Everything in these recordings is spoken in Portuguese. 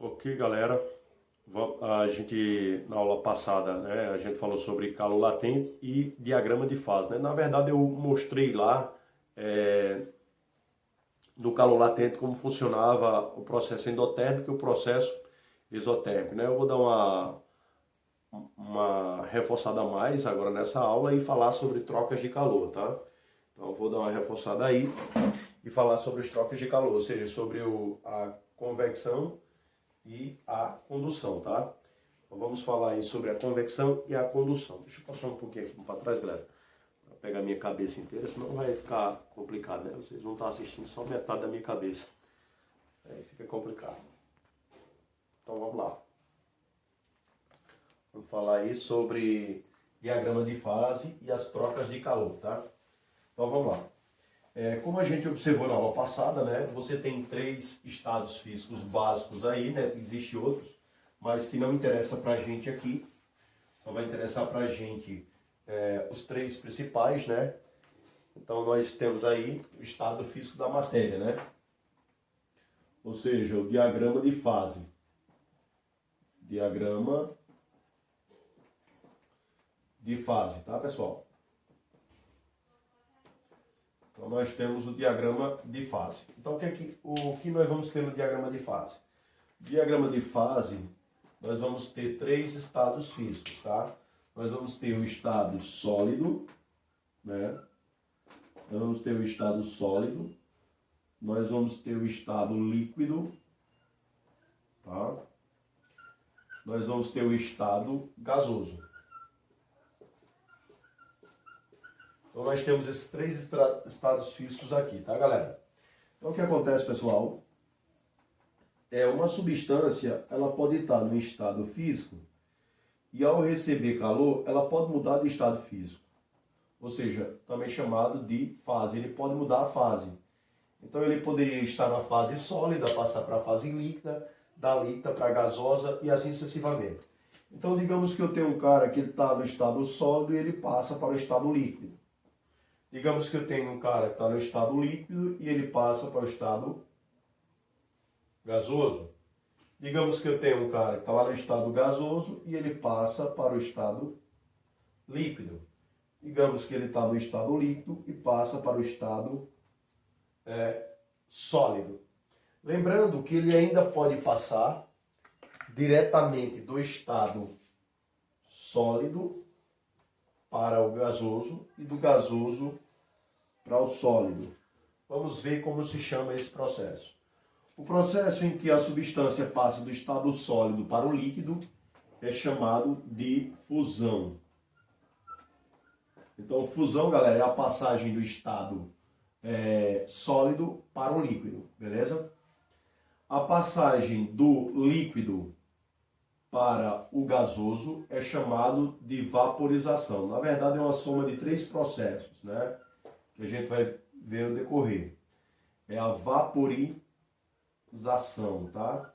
Ok, galera. A gente, na aula passada, né, a gente falou sobre calor latente e diagrama de fase, né? Na verdade, eu mostrei lá, no calor latente, como funcionava o processo endotérmico e o processo exotérmico, né? Eu vou dar uma reforçada a mais agora nessa aula e falar sobre trocas de calor, tá? Então, eu vou dar uma reforçada aí e falar sobre as trocas de calor, ou seja, sobre a convecção e a condução, tá? Então vamos falar aí sobre a convecção e a condução. Deixa eu passar um pouquinho aqui para trás, galera, para pegar a minha cabeça inteira, senão vai ficar complicado, né? Vocês vão estar assistindo só metade da minha cabeça. Aí fica complicado. Então vamos lá. Vamos falar aí sobre diagrama de fase e as trocas de calor, tá? Então vamos lá. Como a gente observou na aula passada, né, você tem 3 estados físicos básicos aí, né, existem outros, mas que não interessa para a gente aqui. Só vai interessar para a gente os 3 principais, né? Então nós temos aí o estado físico da matéria, né? Ou seja, o diagrama de fase. Diagrama de fase, tá, pessoal? Então nós temos o diagrama de fase. Então o que nós vamos ter no diagrama de fase? Diagrama de fase, nós vamos ter 3 estados físicos, tá? Nós vamos ter o estado sólido, né? Nós vamos ter o estado sólido, nós vamos ter o estado líquido, tá? Nós vamos ter o estado gasoso. Então nós temos esses 3 estados físicos aqui, tá, galera? Então o que acontece, pessoal? Uma substância, ela pode estar no estado físico e ao receber calor, ela pode mudar de estado físico. Ou seja, também chamado de fase. Ele pode mudar a fase. Então ele poderia estar na fase sólida, passar para a fase líquida, da líquida para a gasosa e assim sucessivamente. Então digamos que eu tenho um cara que está no estado sólido e ele passa para o estado líquido. Digamos que eu tenho um cara que está no estado líquido e ele passa para o estado gasoso. Digamos que eu tenho um cara que está lá no estado gasoso e ele passa para o estado líquido. Digamos que ele está no estado líquido e passa para o estado sólido. Lembrando que ele ainda pode passar diretamente do estado sólido para o gasoso e do gasoso para o sólido. Vamos ver como se chama esse processo. O processo em que a substância passa do estado sólido para o líquido é chamado de fusão. Então, fusão, galera, é a passagem do estado sólido para o líquido, beleza? A passagem do líquido para o gasoso é chamado de vaporização. Na verdade, é uma soma de 3 processos, né? Que a gente vai ver no decorrer. É a vaporização, tá?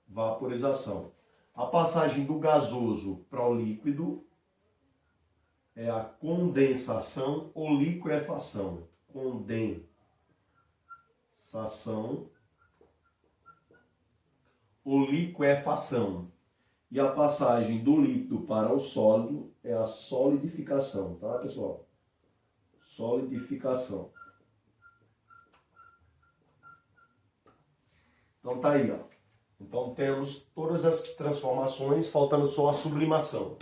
Vaporização. A passagem do gasoso para o líquido é a condensação ou liquefação. Condensação ou liquefação. E a passagem do líquido para o sólido é a solidificação, tá, pessoal? Solidificação. Então tá aí, ó. Então temos todas as transformações, faltando só a sublimação.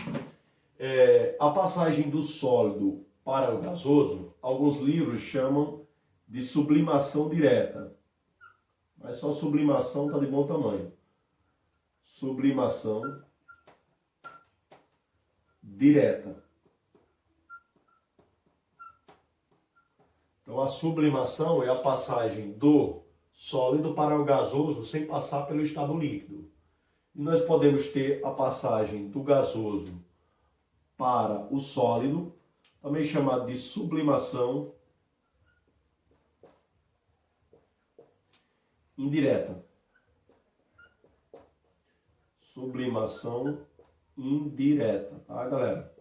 A passagem do sólido para o gasoso, alguns livros chamam de sublimação direta. Mas só sublimação está de bom tamanho. Sublimação direta. Então a sublimação é a passagem do sólido para o gasoso sem passar pelo estado líquido. E nós podemos ter a passagem do gasoso para o sólido, também chamado de sublimação indireta. Sublimação indireta, tá, galera?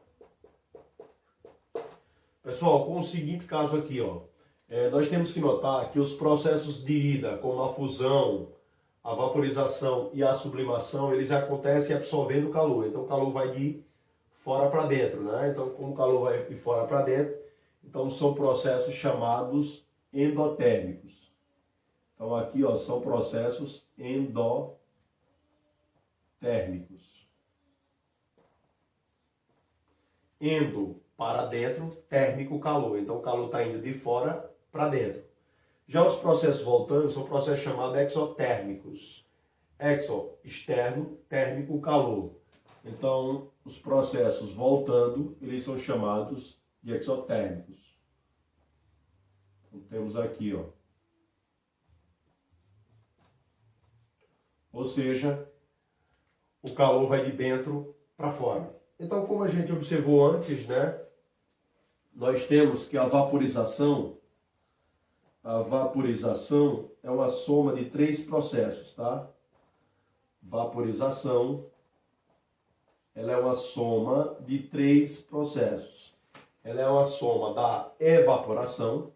Pessoal, com o seguinte caso aqui, ó, nós temos que notar que os processos de ida, como a fusão, a vaporização e a sublimação, eles acontecem absorvendo o calor. Então o calor vai de fora para dentro, né? Então como o calor vai de fora para dentro, então são processos chamados endotérmicos. Então aqui, ó, são processos endotérmicos. Endo para dentro, térmico, calor. Então o calor está indo de fora para dentro. Já os processos voltando são processos chamados exotérmicos. Exo, externo, térmico, calor. Então os processos voltando, eles são chamados de exotérmicos. Então, temos aqui, ó. Ou seja, o calor vai de dentro para fora. Então, como a gente observou antes, né, nós temos que a vaporização é uma soma de 3 processos, tá? Vaporização, ela é uma soma de 3 processos. Ela é uma soma da evaporação,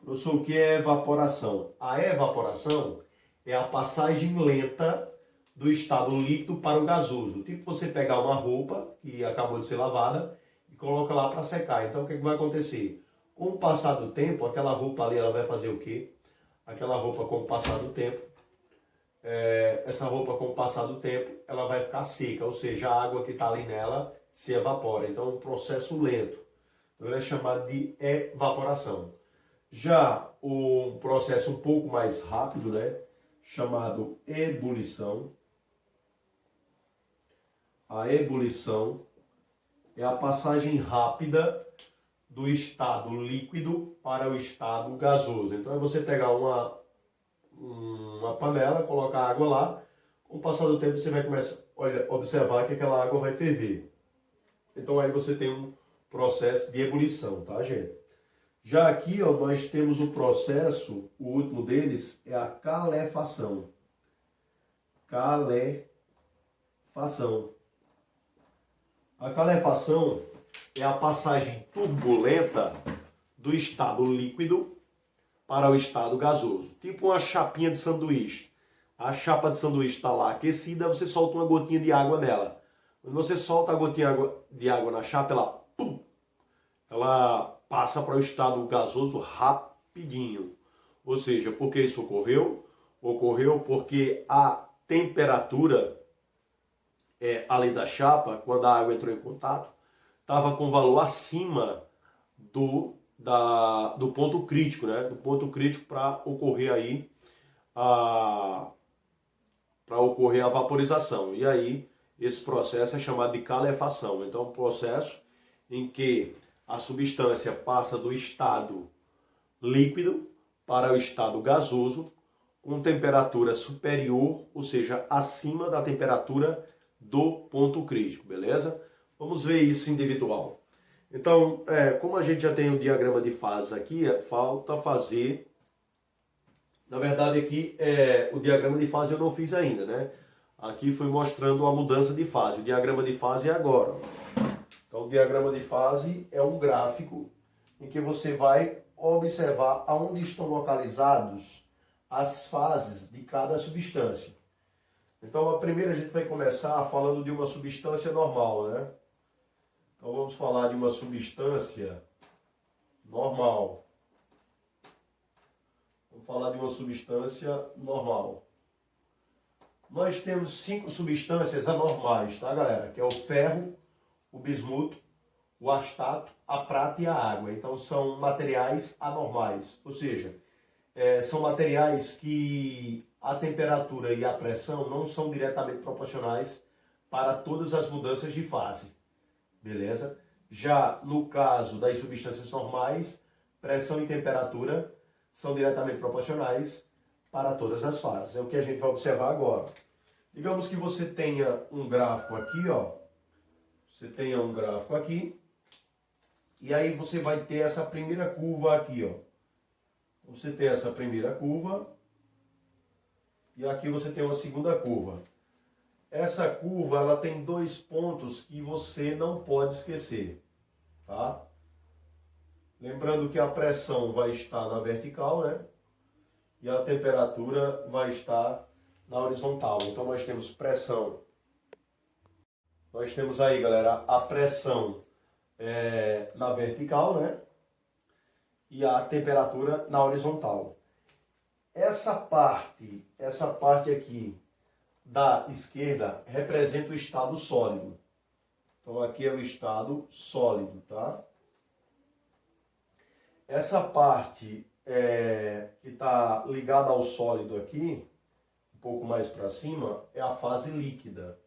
Professor, o que é evaporação? A evaporação é a passagem lenta do estado líquido para o gasoso. Tipo você pegar uma roupa que acabou de ser lavada e coloca lá para secar. Então o que vai acontecer? Com o passar do tempo, aquela roupa ali ela vai fazer o quê? Aquela roupa com o passar do tempo, essa roupa com o passar do tempo, ela vai ficar seca, ou seja, a água que está ali nela se evapora. Então é um processo lento. Então ele é chamado de evaporação. Já o processo um pouco mais rápido, né, chamado ebulição. A ebulição é a passagem rápida do estado líquido para o estado gasoso. Então é você pegar uma panela, colocar água lá, com o passar do tempo você vai começar a observar que aquela água vai ferver. Então aí você tem um processo de ebulição, tá, gente? Já aqui, ó, nós temos o processo, o último deles é a calefação. Calefação. A calefação é a passagem turbulenta do estado líquido para o estado gasoso. Tipo uma chapinha de sanduíche. A chapa de sanduíche está lá aquecida, você solta uma gotinha de água nela. Quando você solta a gotinha de água na chapa, ela passa para o estado gasoso rapidinho. Ou seja, por que isso ocorreu? Ocorreu porque a temperatura ali da chapa, quando a água entrou em contato, estava com valor acima do ponto crítico, né? Do ponto crítico para ocorrer aí a vaporização. E aí esse processo é chamado de calefação. Então é um processo em que a substância passa do estado líquido para o estado gasoso com temperatura superior, ou seja, acima da temperatura do ponto crítico, beleza? Vamos ver isso individual. Então, como a gente já tem o diagrama de fases aqui, falta fazer... Na verdade aqui, o diagrama de fase eu não fiz ainda, né? Aqui foi mostrando a mudança de fase. O diagrama de fase é agora, ó. Então, o diagrama de fase é um gráfico em que você vai observar aonde estão localizados as fases de cada substância. Então, a primeira a gente vai começar falando de uma substância normal, né? Então, vamos falar de uma substância normal. Vamos falar de uma substância normal. Nós temos 5 substâncias anormais, tá, galera? Que é o ferro, o bismuto, o astato, a prata e a água. Então são materiais anormais, ou seja, são materiais que a temperatura e a pressão não são diretamente proporcionais para todas as mudanças de fase, beleza? Já no caso das substâncias normais, pressão e temperatura são diretamente proporcionais para todas as fases. É o que a gente vai observar agora. Digamos que você tenha um gráfico aqui, ó. Você tenha um gráfico aqui, e aí você vai ter essa primeira curva aqui, ó. Você tem essa primeira curva, e aqui você tem uma segunda curva. Essa curva, ela tem 2 pontos que você não pode esquecer, tá? Lembrando que a pressão vai estar na vertical, né? E a temperatura vai estar na horizontal. Então nós temos pressão. Nós temos aí, galera, a pressão na vertical, né? E a temperatura na horizontal. Essa parte aqui da esquerda representa o estado sólido. Então aqui é o estado sólido, tá? Essa parte que está ligada ao sólido aqui, um pouco mais para cima, é a fase líquida.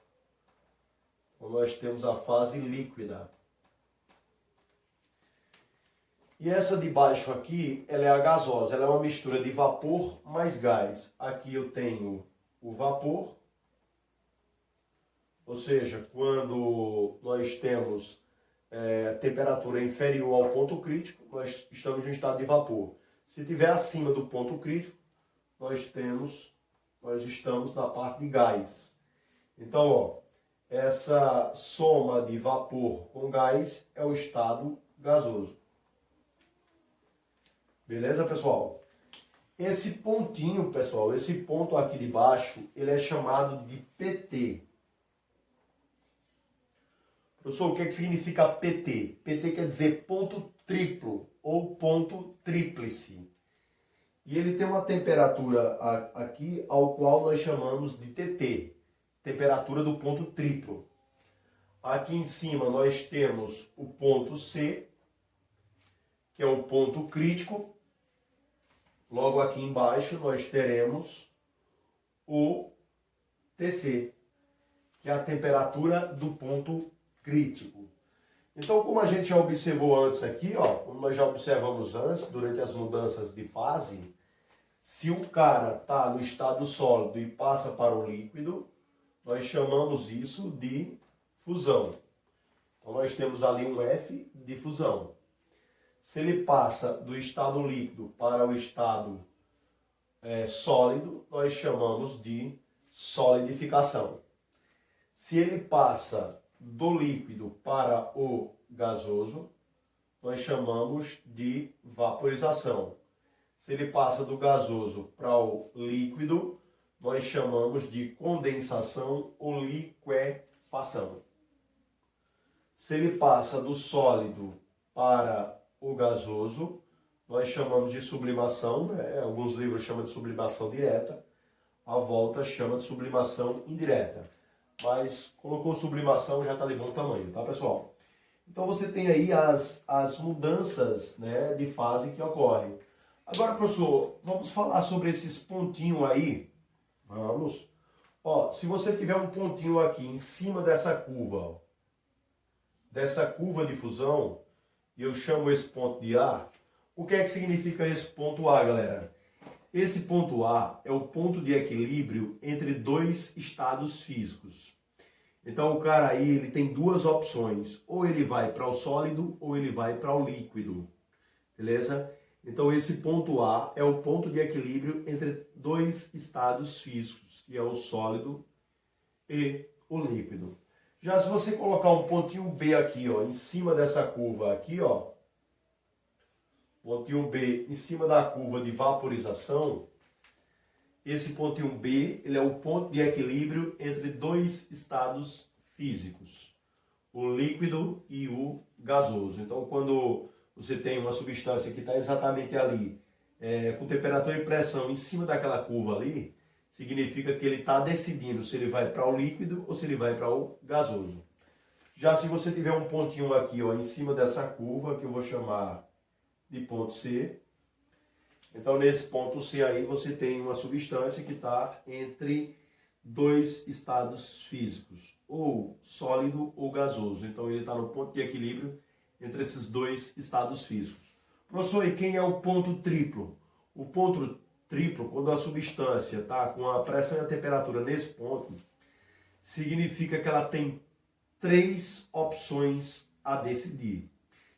Então nós temos a fase líquida. E essa de baixo aqui, ela é a gasosa, ela é uma mistura de vapor mais gás. Aqui eu tenho o vapor, ou seja, quando nós temos temperatura inferior ao ponto crítico, nós estamos em estado de vapor. Se estiver acima do ponto crítico, nós estamos na parte de gás. Então, ó, essa soma de vapor com gás é o estado gasoso. Beleza, pessoal? Esse pontinho, pessoal, esse ponto aqui de baixo, ele é chamado de PT. Professor, o que significa PT? PT quer dizer ponto triplo ou ponto tríplice. E ele tem uma temperatura aqui, ao qual nós chamamos de TT, temperatura do ponto triplo. Aqui em cima nós temos o ponto C, que é o ponto crítico. Logo aqui embaixo nós teremos o TC, que é a temperatura do ponto crítico. Então, como a gente já observou antes aqui, ó, como nós já observamos antes, durante as mudanças de fase, se o cara está no estado sólido e passa para o líquido, nós chamamos isso de fusão. Então, nós temos ali um F de fusão. Se ele passa do estado líquido para o estado sólido, nós chamamos de solidificação. Se ele passa do líquido para o gasoso, nós chamamos de vaporização. Se ele passa do gasoso para o líquido, nós chamamos de condensação ou liquefação. Se ele passa do sólido para o gasoso, nós chamamos de sublimação, né? Alguns livros chamam de sublimação direta, a volta chama de sublimação indireta. Mas colocou sublimação, já está de bom tamanho, tá, pessoal? Então você tem aí as mudanças, né, de fase que ocorrem. Agora, professor, vamos falar sobre esses pontinhos aí. Vamos. Ó, se você tiver um pontinho aqui em cima dessa curva, ó, dessa curva de fusão, e eu chamo esse ponto de A, o que é que significa esse ponto A, galera? Esse ponto A é o ponto de equilíbrio entre dois estados físicos. Então o cara aí ele tem duas opções, ou ele vai para o sólido ou ele vai para o líquido, beleza? Então esse ponto A é o ponto de equilíbrio entre dois estados físicos, que é o sólido e o líquido. Já se você colocar um pontinho B aqui, ó, em cima dessa curva aqui, ó, pontinho B em cima da curva de vaporização, esse pontinho B, ele é o ponto de equilíbrio entre dois estados físicos, o líquido e o gasoso. Então, quando você tem uma substância que está exatamente ali, com temperatura e pressão em cima daquela curva ali, significa que ele está decidindo se ele vai para o líquido ou se ele vai para o gasoso. Já se você tiver um pontinho aqui, ó, em cima dessa curva, que eu vou chamar de ponto C, então nesse ponto C aí você tem uma substância que está entre dois estados físicos, ou sólido ou gasoso. Então ele está no ponto de equilíbrio entre esses dois estados físicos. Professor, e quem é o ponto triplo? O ponto triplo, quando a substância está com a pressão e a temperatura nesse ponto, significa que ela tem três opções a decidir.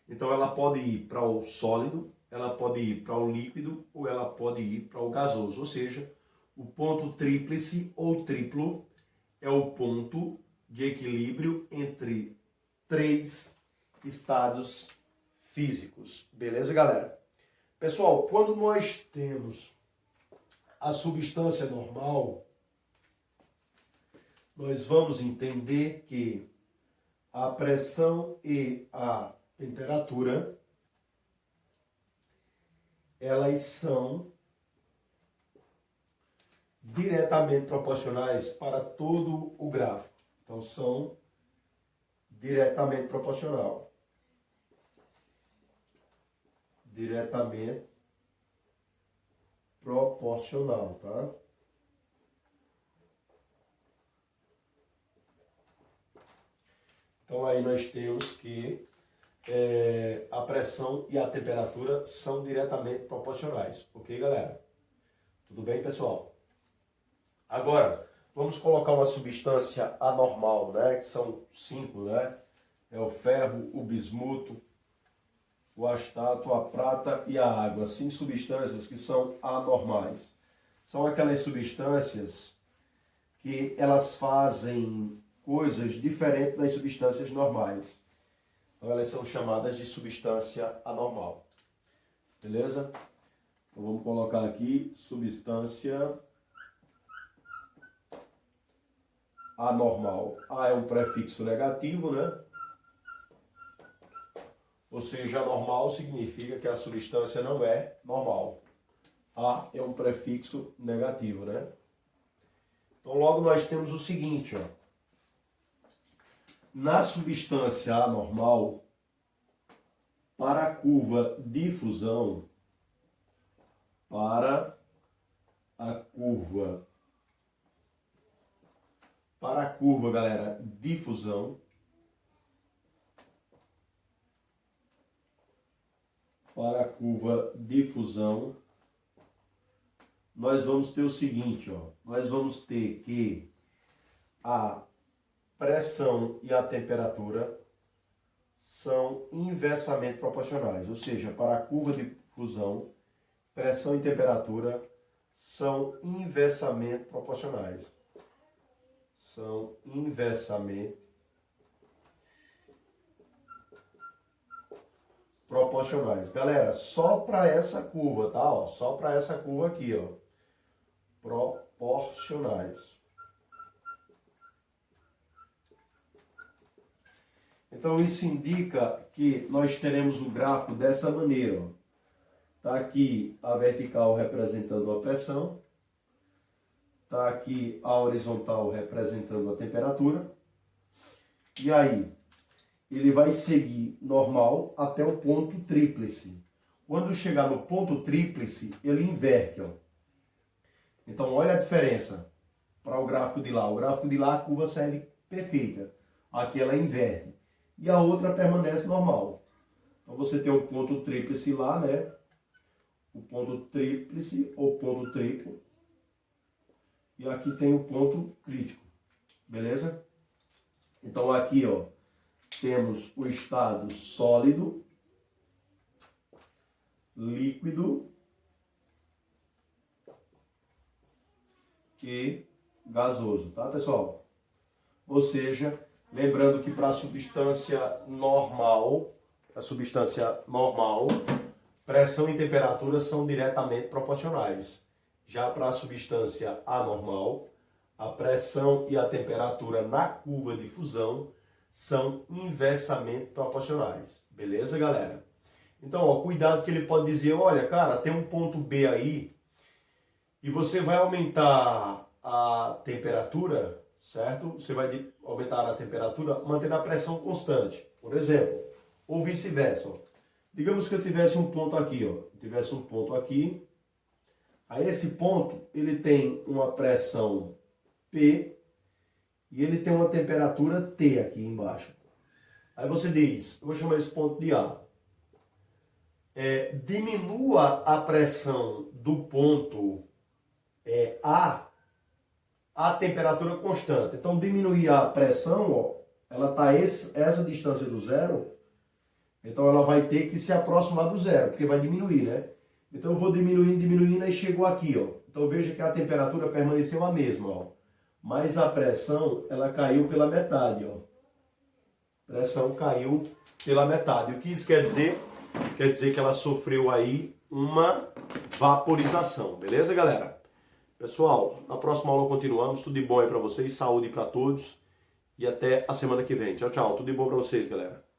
Então ela pode ir para o sólido, ela pode ir para o líquido ou ela pode ir para o gasoso. Ou seja, o ponto tríplice ou triplo é o ponto de equilíbrio entre três estados físicos. Beleza, galera? Pessoal, quando nós temos a substância normal, nós vamos entender que a pressão e a temperatura, elas são diretamente proporcionais para todo o gráfico. Então, são diretamente proporcional. Diretamente proporcional, tá? Então, aí nós temos que a pressão e a temperatura são diretamente proporcionais. Ok, galera? Tudo bem, pessoal? Agora, vamos colocar uma substância anormal, né? Que são 5, né? É o ferro, o bismuto, o astato, a prata e a água. 5 substâncias que são anormais. São aquelas substâncias que elas fazem coisas diferentes das substâncias normais. Então, elas são chamadas de substância anormal. Beleza? Então, vamos colocar aqui substância anormal. A é um prefixo negativo, né? Ou seja, anormal significa que a substância não é normal. A é um prefixo negativo, né? Então, logo nós temos o seguinte, ó. Na substância anormal, para a curva de fusão, para a curva, galera, de fusão, nós vamos ter o seguinte, ó. Nós vamos ter que a pressão e a temperatura são inversamente proporcionais. Ou seja, para a curva de fusão, pressão e temperatura são inversamente proporcionais. São inversamente proporcionais. Galera, só para essa curva, tá? Ó, só para essa curva aqui, ó. Proporcionais. Então, isso indica que nós teremos o gráfico dessa maneira. Está aqui a vertical representando a pressão. Está aqui a horizontal representando a temperatura. E aí, ele vai seguir normal até o ponto tríplice. Quando chegar no ponto tríplice, ele inverte, ó. Então, olha a diferença para o gráfico de lá. O gráfico de lá, a curva segue perfeita. Aqui ela inverte. E a outra permanece normal. Então, você tem o ponto tríplice lá, né? O ponto tríplice ou ponto triplo. E aqui tem o ponto crítico. Beleza? Então, aqui, ó, temos o estado sólido, líquido e gasoso, tá, pessoal? Ou seja, lembrando que para a substância normal, pressão e temperatura são diretamente proporcionais. Já para a substância anormal, a pressão e a temperatura na curva de fusão são inversamente proporcionais. Beleza, galera? Então, ó, cuidado que ele pode dizer, olha, cara, tem um ponto B aí e você vai aumentar a temperatura, certo? Você vai aumentar a temperatura mantendo a pressão constante. Por exemplo, ou vice-versa. Digamos que eu tivesse um ponto aqui, ó. Tivesse um ponto aqui. A esse ponto, ele tem uma pressão P e ele tem uma temperatura T aqui embaixo. Aí você diz, eu vou chamar esse ponto de A. Diminua a pressão do ponto a temperatura constante. Então, diminuir a pressão, ó, ela está essa distância do zero, então ela vai ter que se aproximar do zero, porque vai diminuir, né? Então eu vou diminuindo e chegou aqui, ó. Então veja que a temperatura permaneceu a mesma, ó. Mas a pressão, ela caiu pela metade, ó. Pressão caiu pela metade. O que isso quer dizer? quer dizer que ela sofreu aí uma vaporização, beleza, galera? Pessoal, na próxima aula continuamos. Tudo de bom aí para vocês, saúde para todos e até a semana que vem. Tchau, tchau. Tudo de bom para vocês, galera.